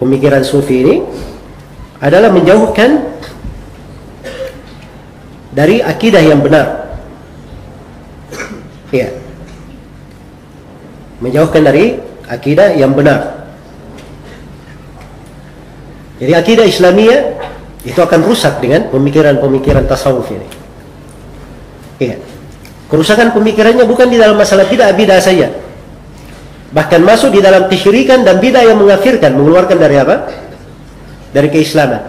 pemikiran sufi ini adalah menjauhkan dari akidah yang benar. Iya. Menjauhkan dari akidah yang benar. Jadi akidah Islamiyah itu akan rusak dengan pemikiran-pemikiran tasawuf ini. Iya. Kerusakan pemikirannya bukan di dalam masalah bid'ah saja. Bahkan masuk di dalam kesyirikan dan bid'ah yang mengkafirkan, mengeluarkan dari apa? Dari keislaman.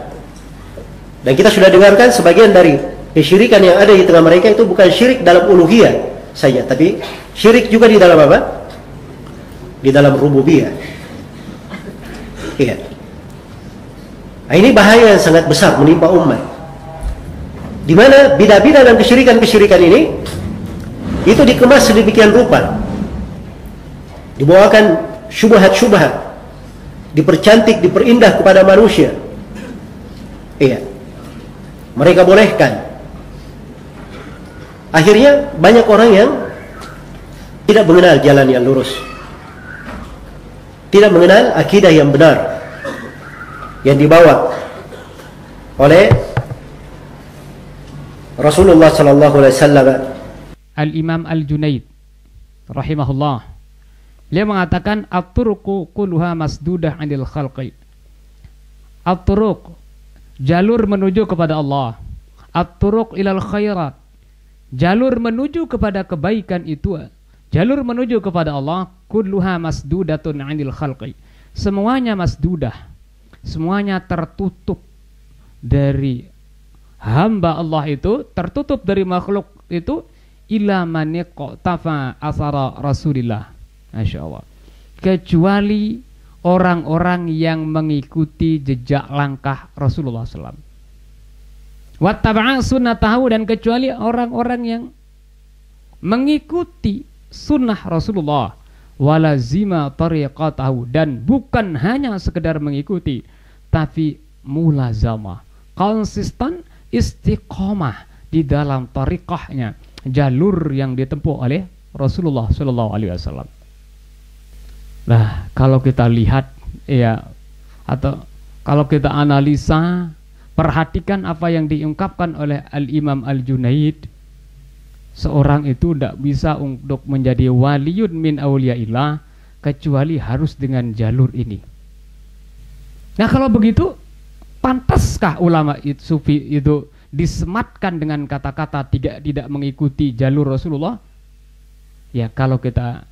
Dan kita sudah dengarkan sebagian dari kesyirikan yang ada di tengah mereka itu bukan syirik dalam uluhiyah saja, tapi syirik juga di dalam apa? Di dalam rububiyah. Iya. Nah, ini bahaya yang sangat besar menimpa umat. Di mana bid'ah-bid'ah dan kesyirikan-kesyirikan ini itu dikemas sedemikian rupa, dibawakan syubhat-syubhat, dipercantik, diperindah kepada manusia. Iya. Mereka bolehkan. Akhirnya banyak orang yang tidak mengenal jalan yang lurus, tidak mengenal akidah yang benar yang dibawa oleh Rasulullah sallallahu alaihi wasallam. Al-Imam Al-Junaid rahimahullah, dia mengatakan at-turuqu kulluha masdudah 'anil khalqi. At-turuq, jalur menuju kepada Allah. At-turuq ilal khairat, jalur menuju kepada kebaikan itu, jalur menuju kepada Allah, kulluha masdudatun 'anil khalqi. Semuanya masdudah, semuanya tertutup dari hamba Allah itu, tertutup dari makhluk itu, ila man iqtafa athara Rasulillah. Masya Allah. Kecuali orang-orang yang mengikuti jejak langkah Rasulullah SAW. Wattaba'a sunnatahu, dan kecuali orang-orang yang mengikuti sunnah Rasulullah. Walazima tariqatahu, dan bukan hanya sekedar mengikuti, tapi mulazamah, konsisten, istiqomah di dalam tariqahnya, jalur yang ditempuh oleh Rasulullah SAW. Nah, kalau kita lihat ya, atau kalau kita analisa, perhatikan apa yang diungkapkan oleh Al-Imam Al-Junaid, seorang itu tidak bisa untuk menjadi waliyun min awliyaillah kecuali harus dengan jalur ini. Nah, kalau begitu, pantaskah ulama sufi itu disematkan dengan kata-kata tidak mengikuti jalur Rasulullah? Ya, kalau kita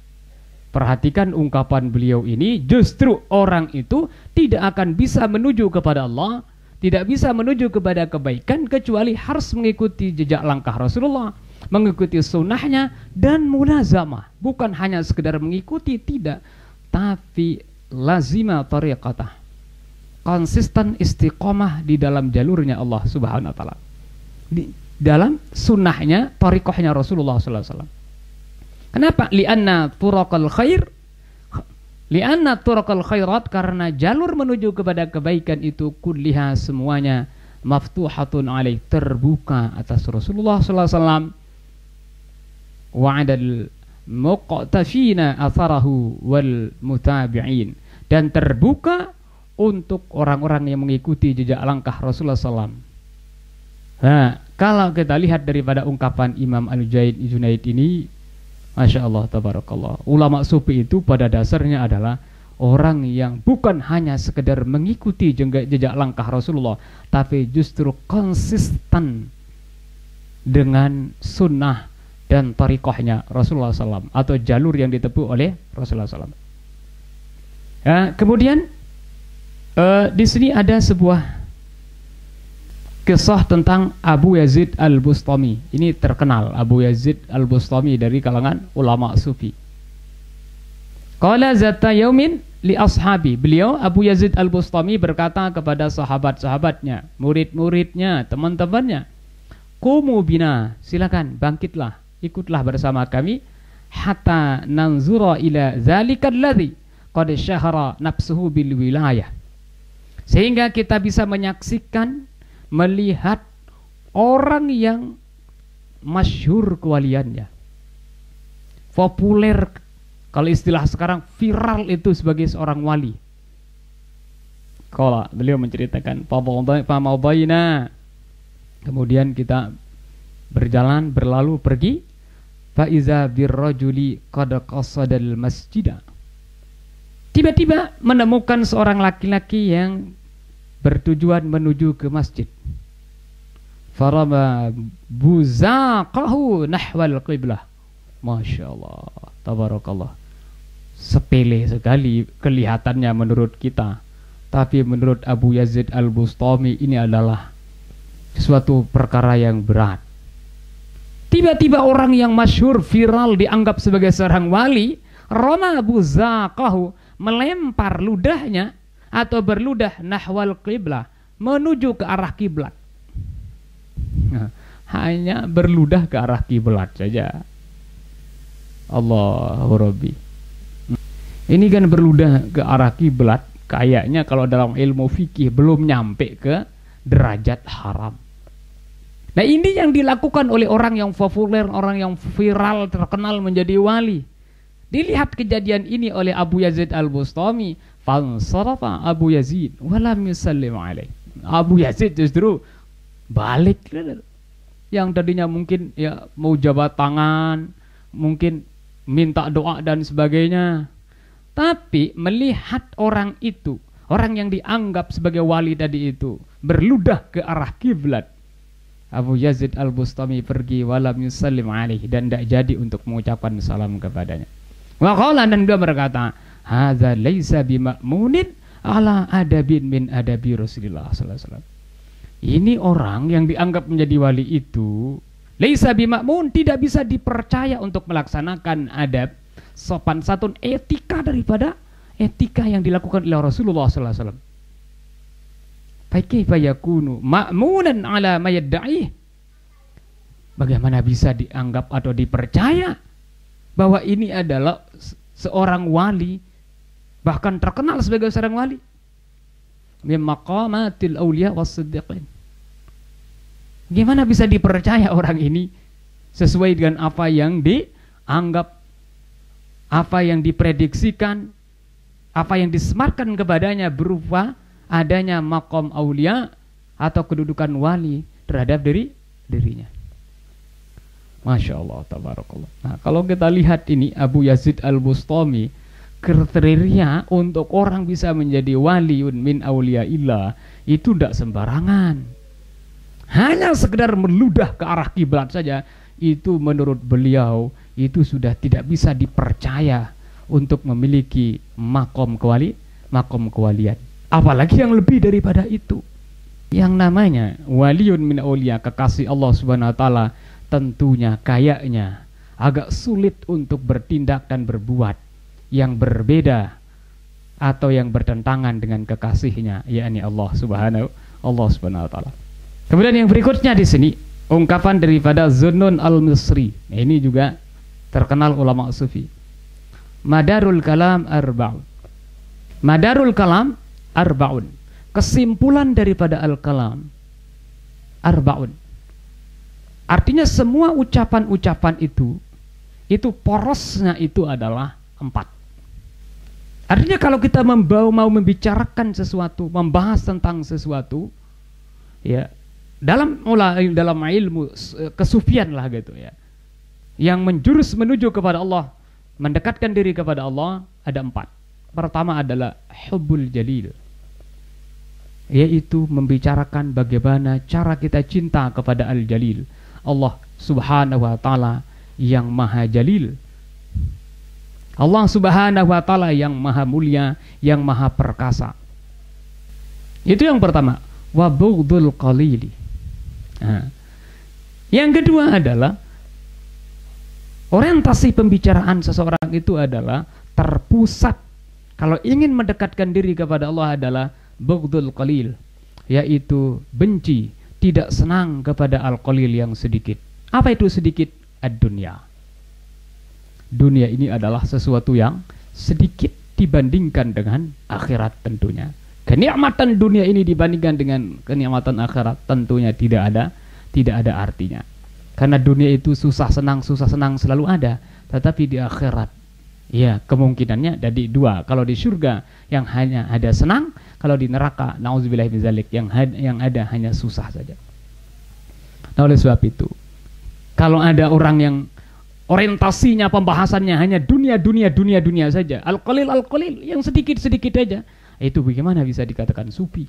perhatikan ungkapan beliau ini, justru orang itu tidak akan bisa menuju kepada Allah, tidak bisa menuju kepada kebaikan kecuali harus mengikuti jejak langkah Rasulullah, mengikuti sunnahnya, dan mulazamah. Bukan hanya sekedar mengikuti, tidak, tapi lazima tariqatah, konsisten, istiqomah di dalam jalurnya Allah Subhanahu wa ta'ala, di dalam sunnahnya, tariqahnya Rasulullah sallallahu alaihi wasallam. Kenapa? Lianna turaqal khairat, karena jalur menuju kepada kebaikan itu kulliha, semuanya, maftuhatun alaih, terbuka atas Rasulullah sallallahu alaihi wasallam, wa'adal muqtafina atharahu wal mutabi'in, dan terbuka untuk orang-orang yang mengikuti jejak langkah Rasulullah SAW. Nah, kalau kita lihat daripada ungkapan Imam Al-Junaid ini, Masya Allah, tabarakallah, ulama sufi itu pada dasarnya adalah orang yang bukan hanya sekedar mengikuti jejak langkah Rasulullah, tapi justru konsisten dengan sunnah dan tariqahnya Rasulullah SAW, atau jalur yang ditempuh oleh Rasulullah SAW. Ya, kemudian di sini ada sebuah kisah tentang Abu Yazid Al-Bustami. Ini terkenal, Abu Yazid Al-Bustami dari kalangan ulama sufi. Qala zata yaumin li ashabi, beliau Abu Yazid Al-Bustami berkata kepada sahabat-sahabatnya, murid-muridnya, teman-temannya, qumu bina, silakan bangkitlah, ikutlah bersama kami, hatta nanzura ila zalikal ladzi qad syahara nafsuhu bil wilayah, sehingga kita bisa menyaksikan, melihat orang yang masyhur kewaliannya, populer, kalau istilah sekarang viral itu sebagai seorang wali. Qala, beliau menceritakan famadaina. Kemudian kita berjalan berlalu pergi. Fa iza birrajuli qad qasadal masjidah. Tiba-tiba menemukan seorang laki-laki yang bertujuan menuju ke masjid. Farama buzaqahu nahwal qiblah. Masya Allah, tabarakallah. Sepele sekali kelihatannya menurut kita, tapi menurut Abu Yazid Al-Bustami ini adalah suatu perkara yang berat. Tiba-tiba orang yang masyhur viral dianggap sebagai seorang wali, rama buzaqahu, melempar ludahnya atau berludah nahwal qiblah, menuju ke arah kiblat. Nah, hanya berludah ke arah kiblat saja. Allahu Rabbi. Ini kan berludah ke arah kiblat, kayaknya kalau dalam ilmu fikih belum nyampe ke derajat haram. Nah, ini yang dilakukan oleh orang yang populer, orang yang viral, terkenal menjadi wali. Dilihat kejadian ini oleh Abu Yazid Al-Bustami, fansarafa Abu Yazid walam yusallim alaih. Abu Yazid justru balik. Yang tadinya mungkin ya mau jabat tangan, mungkin minta doa dan sebagainya. Tapi melihat orang itu, orang yang dianggap sebagai wali tadi itu berludah ke arah kiblat, Abu Yazid Al-Bustami pergi walam yusallim alaih, dan tidak jadi untuk mengucapkan salam kepadanya. Wa qala, dan dia berkata, hadza laisa bima'munin ala adabin min adabi Rasulullah sallallahu alaihi wasallam. Ini orang yang dianggap menjadi wali itu laisa bima'mun, tidak bisa dipercaya untuk melaksanakan adab, sopan santun, etika daripada etika yang dilakukan oleh Rasulullah sallallahu alaihi wasallam. Fa kaifa yakunu ma'munan ala ma yad'i? Bagaimana bisa dianggap atau dipercaya bahwa ini adalah seorang wali, bahkan terkenal sebagai seorang wali, min maqamatil auliya was-siddiqin? Gimana bisa dipercaya orang ini sesuai dengan apa yang dianggap, apa yang diprediksikan, apa yang disematkan kepadanya berupa adanya maqam aulia atau kedudukan wali terhadap dirinya. Masya Allah, tabarakallah. Nah, kalau kita lihat ini Abu Yazid Al-Bustami, kriteria untuk orang bisa menjadi waliun min auliyaillah itu tidak sembarangan. Hanya sekedar meludah ke arah kiblat saja, itu menurut beliau itu sudah tidak bisa dipercaya untuk memiliki makom kewalian. Apalagi yang lebih daripada itu. Yang namanya waliun min auliya, kekasih Allah Subhanahu wa taala, tentunya kayaknya agak sulit untuk bertindak dan berbuat yang berbeda atau yang bertentangan dengan kekasihnya, yakni Allah Subhanahu wa taala. Kemudian yang berikutnya di sini ungkapan daripada Zunnun Al-Misri. Nah, ini juga terkenal ulama sufi. Madarul kalam arba'un. Madarul kalam arba'un. Kesimpulan daripada al-kalam arba'un. Artinya semua ucapan-ucapan itu porosnya itu adalah 4. Artinya kalau kita mau membicarakan sesuatu, membahas tentang sesuatu, ya dalam ilmu kesufian lah gitu ya, yang menjurus menuju kepada Allah, mendekatkan diri kepada Allah, ada 4. Pertama adalah hubbul jalil, yaitu membicarakan bagaimana cara kita cinta kepada al-jalil, Allah Subhanahu wa taala yang maha jalil, Allah Subhanahu wa taala yang maha mulia, yang maha perkasa. Itu yang pertama. Wa bughdul qalili. Nah, yang kedua adalah orientasi pembicaraan seseorang itu adalah terpusat, kalau ingin mendekatkan diri kepada Allah, adalah bughdul qalil, yaitu benci, tidak senang kepada al-qalil yang sedikit. Apa itu sedikit? Ad-dunya. Dunia ini adalah sesuatu yang sedikit dibandingkan dengan akhirat tentunya. Kenikmatan dunia ini dibandingkan dengan kenikmatan akhirat tentunya tidak ada artinya. Karena dunia itu susah senang selalu ada, tetapi di akhirat ya kemungkinannya jadi 2. Kalau di surga yang hanya ada senang, Kalau di neraka, nauzubillah min dzalik, yang ada hanya susah saja. Nah, oleh sebab itu, kalau ada orang yang orientasinya pembahasannya hanya dunia saja, al-qalil yang sedikit aja, itu bagaimana bisa dikatakan sufi?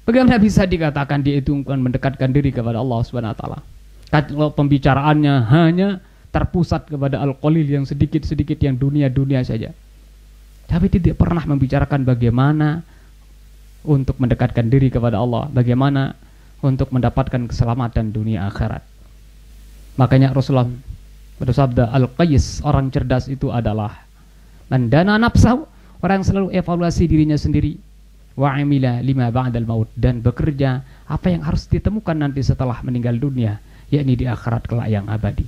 Bagaimana bisa dikatakan dia itu mendekatkan diri kepada Allah Subhanahu wa taala? Kalau pembicaraannya hanya terpusat kepada al-qalil yang sedikit yang dunia saja, tapi tidak pernah membicarakan bagaimana untuk mendekatkan diri kepada Allah, bagaimana untuk mendapatkan keselamatan dunia akhirat. Makanya Rasulullah bersabda, al-qais, orang cerdas itu adalah man dana nafsahu, orang yang selalu evaluasi dirinya sendiri, wa amila lima ba'dal maut, dan bekerja apa yang harus ditemukan nanti setelah meninggal dunia, yakni di akhirat kelak yang abadi.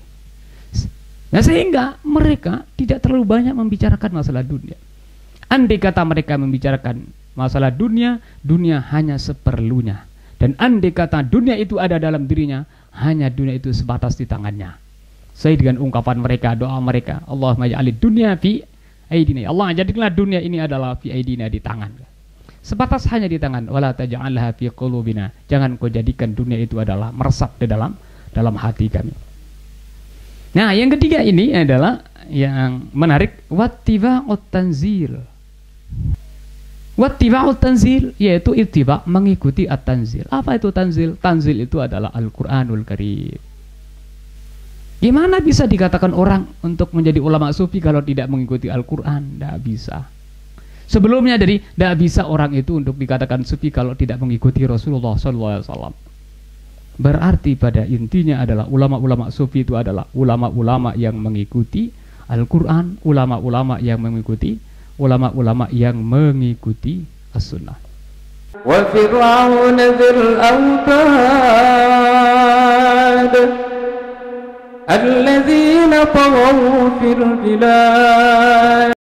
Nah, sehingga mereka tidak terlalu banyak membicarakan masalah dunia. Andai kata mereka membicarakan masalah dunia hanya seperlunya, dan andai kata dunia itu ada dalam dirinya, hanya dunia itu sebatas di tangannya. Saya dengan ungkapan mereka, doa mereka, Allahumma ja'alid dunya fi aidina, Allah jadikanlah dunia ini adalah fi aidina, di tangan, sebatas hanya di tangan. Wala taj'alha fi qulubina, jangan kau jadikan dunia itu adalah meresap di dalam hati kami. Nah, yang ketiga ini adalah yang menarik, wattiba'ut tanzil. Wattiba'ut tanzil, yaitu ittiba', mengikuti at-tanzil. Apa itu tanzil? Tanzil itu adalah Al-Qur'anul Karim. Gimana bisa dikatakan orang untuk menjadi ulama sufi kalau tidak mengikuti Al-Quran? Tidak bisa. Sebelumnya dari tidak bisa orang itu untuk dikatakan sufi kalau tidak mengikuti Rasulullah SAW. Berarti pada intinya adalah ulama-ulama sufi itu adalah ulama-ulama yang mengikuti Al-Quran, ulama-ulama yang mengikuti As-Sunnah. Wa fir'aun dzil autad alladzina taghaw fil bilad